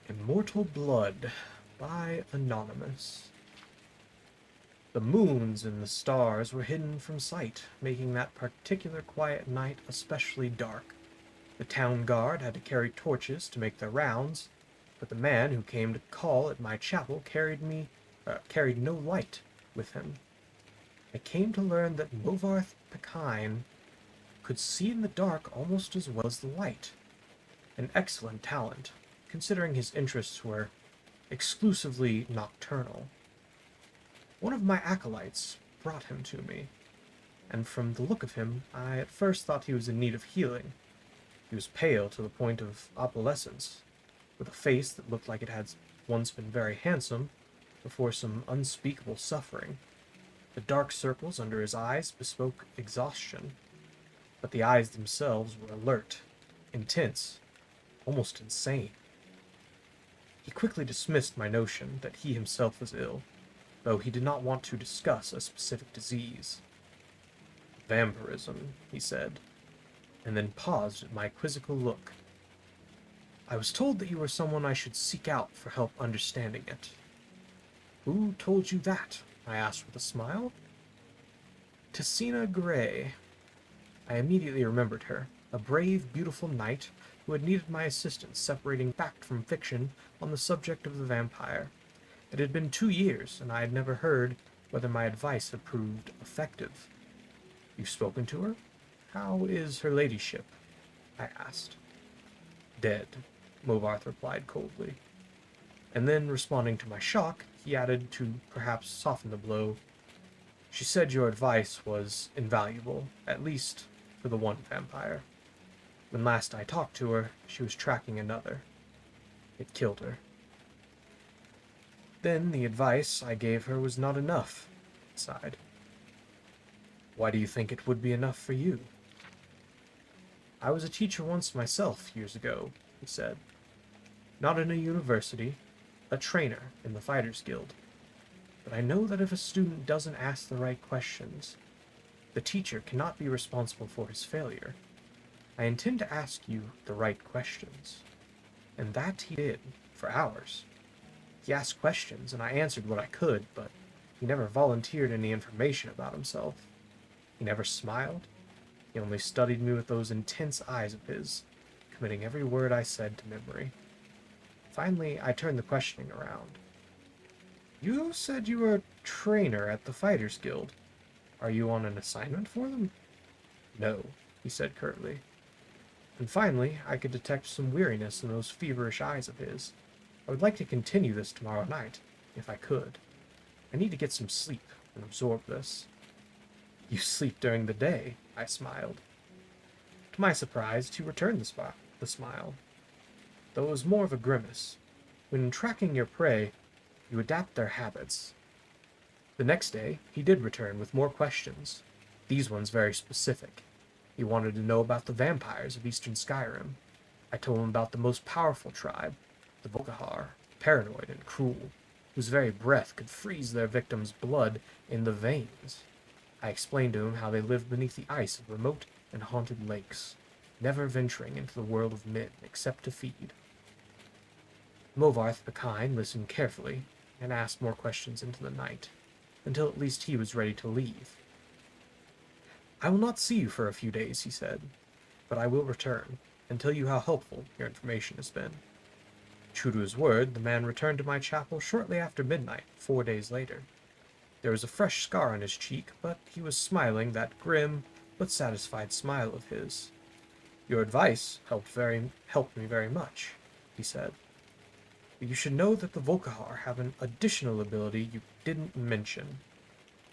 Immortal Blood by Anonymous. The moons and the stars were hidden from sight, making that particular quiet night especially dark. The town guard had to carry torches to make their rounds, but the man who came to call at my chapel carried no light with him. I came to learn that Movarth Pekine could see in the dark almost as well as the light. An excellent talent, considering his interests were exclusively nocturnal. One of my acolytes brought him to me, and from the look of him, I at first thought he was in need of healing. He was pale to the point of opalescence, with a face that looked like it had once been very handsome before some unspeakable suffering. The dark circles under his eyes bespoke exhaustion, but the eyes themselves were alert, intense, almost insane. He quickly dismissed my notion that he himself was ill, though he did not want to discuss a specific disease. Vampirism, he said, and then paused at my quizzical look. I was told that you were someone I should seek out for help understanding it. Who told you that? I asked with a smile. Tessina Gray. I immediately remembered her, a brave, beautiful knight who had needed my assistance separating fact from fiction on the subject of the vampire. It had been 2 years, and I had never heard whether my advice had proved effective. You've spoken to her? How is her ladyship? I asked. Dead, Movarth replied coldly. And then, responding to my shock, he added to perhaps soften the blow. She said your advice was invaluable, at least for the one vampire. When last I talked to her, she was tracking another. It killed her. Then the advice I gave her was not enough, he sighed. Why do you think it would be enough for you? I was a teacher once myself, years ago, he said. Not in a university, a trainer in the Fighters Guild. But I know that if a student doesn't ask the right questions, the teacher cannot be responsible for his failure. I intend to ask you the right questions. And that he did, for hours. He asked questions, and I answered what I could, but he never volunteered any information about himself. He never smiled. He only studied me with those intense eyes of his, committing every word I said to memory. Finally, I turned the questioning around. You said you were a trainer at the Fighters Guild. Are you on an assignment for them? No, he said curtly. And finally, I could detect some weariness in those feverish eyes of his. I would like to continue this tomorrow night, if I could. I need to get some sleep and absorb this. You sleep during the day, I smiled. To my surprise, he returned the smile, though it was more of a grimace. When tracking your prey, you adapt their habits. The next day, he did return with more questions, these ones very specific. He wanted to know about the vampires of eastern Skyrim. I told him about the most powerful tribe, the Volkihar, paranoid and cruel, whose very breath could freeze their victims' blood in the veins. I explained to him how they lived beneath the ice of remote and haunted lakes, never venturing into the world of men except to feed. Movarth Pekine listened carefully and asked more questions into the night, until at least he was ready to leave. I will not see you for a few days, he said, but I will return and tell you how helpful your information has been. True to his word, the man returned to my chapel shortly after midnight, 4 days later. There was a fresh scar on his cheek, but he was smiling that grim but satisfied smile of his. Your advice helped me very much, he said. But you should know that the Volkihar have an additional ability you didn't mention.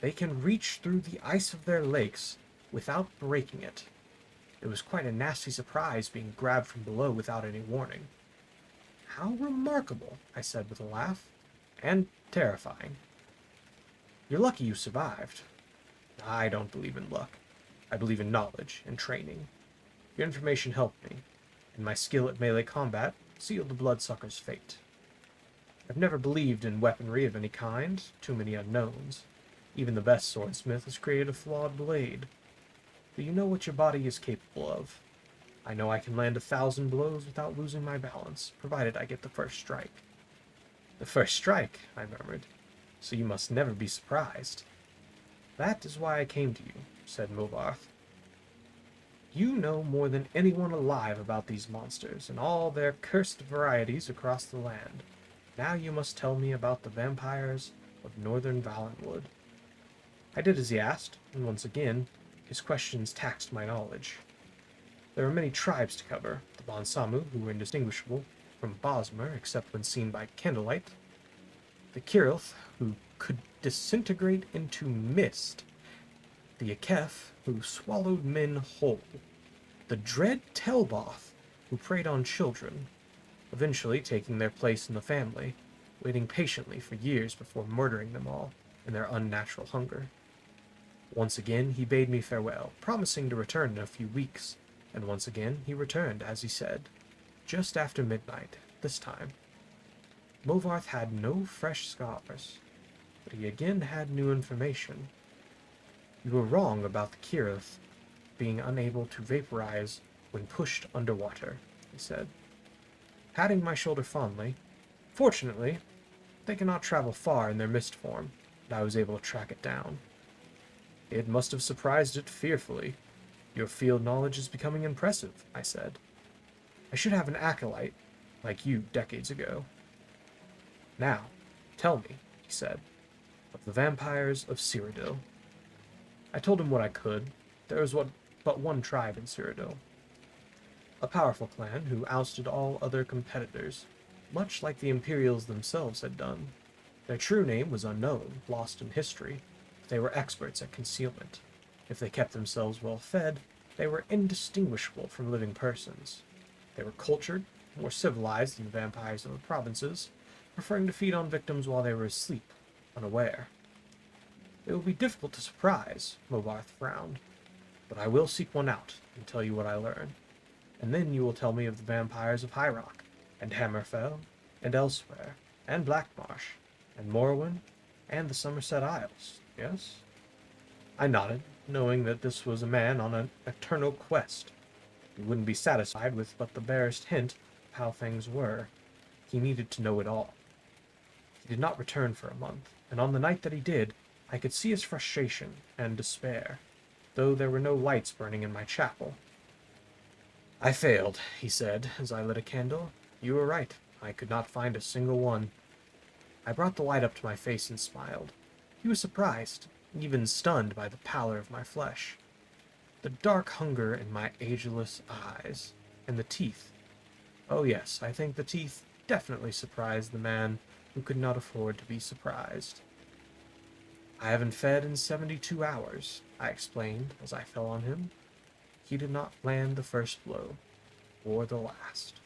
They can reach through the ice of their lakes without breaking it. It was quite a nasty surprise being grabbed from below without any warning. How remarkable, I said with a laugh, and terrifying. You're lucky you survived. I don't believe in luck. I believe in knowledge and training. Your information helped me, and my skill at melee combat sealed the bloodsucker's fate. I've never believed in weaponry of any kind, too many unknowns. Even the best swordsmith has created a flawed blade. Do you know what your body is capable of? I know I can land 1,000 blows without losing my balance, provided I get the first strike. The first strike, I murmured. So you must never be surprised. That is why I came to you, said Movarth. You know more than anyone alive about these monsters and all their cursed varieties across the land. Now you must tell me about the vampires of northern Valenwood. I did as he asked, and once again, his questions taxed my knowledge. There were many tribes to cover, the Bonsamu, who were indistinguishable from Bosmer except when seen by candlelight, the Kirilth, who could disintegrate into mist, the Akef, who swallowed men whole, the dread Telboth, who preyed on children, eventually taking their place in the family, waiting patiently for years before murdering them all in their unnatural hunger. Once again he bade me farewell, promising to return in a few weeks, and once again he returned, as he said, just after midnight, this time. Movarth had no fresh scars, but he again had new information. You were wrong about the Kirith being unable to vaporize when pushed underwater, he said, patting my shoulder fondly. Fortunately, they cannot travel far in their mist form, and I was able to track it down. It must have surprised it fearfully. Your field knowledge is becoming impressive, I said. I should have an acolyte, like you decades ago. Now, tell me, he said, of the vampires of Cyrodiil. I told him what I could. There was but one tribe in Cyrodiil, a powerful clan who ousted all other competitors, much like the Imperials themselves had done. Their true name was unknown, lost in history, but they were experts at concealment. If they kept themselves well fed, they were indistinguishable from living persons. They were cultured, more civilized than the vampires of the provinces, preferring to feed on victims while they were asleep, unaware. It will be difficult to surprise, Movarth frowned, but I will seek one out and tell you what I learn. And then you will tell me of the vampires of High Rock, and Hammerfell, and elsewhere, and Blackmarsh, and Morrowind, and the Somerset Isles, yes? I nodded, knowing that this was a man on an eternal quest. He wouldn't be satisfied with but the barest hint of how things were. He needed to know it all. He did not return for a month, and on the night that he did, I could see his frustration and despair, though there were no lights burning in my chapel. I failed, he said, as I lit a candle. You were right. I could not find a single one. I brought the light up to my face and smiled. He was surprised, even stunned by the pallor of my flesh, the dark hunger in my ageless eyes, and the teeth. Oh yes, I think the teeth definitely surprised the man who could not afford to be surprised. I haven't fed in 72 hours, I explained as I fell on him. He did not land the first blow, or the last.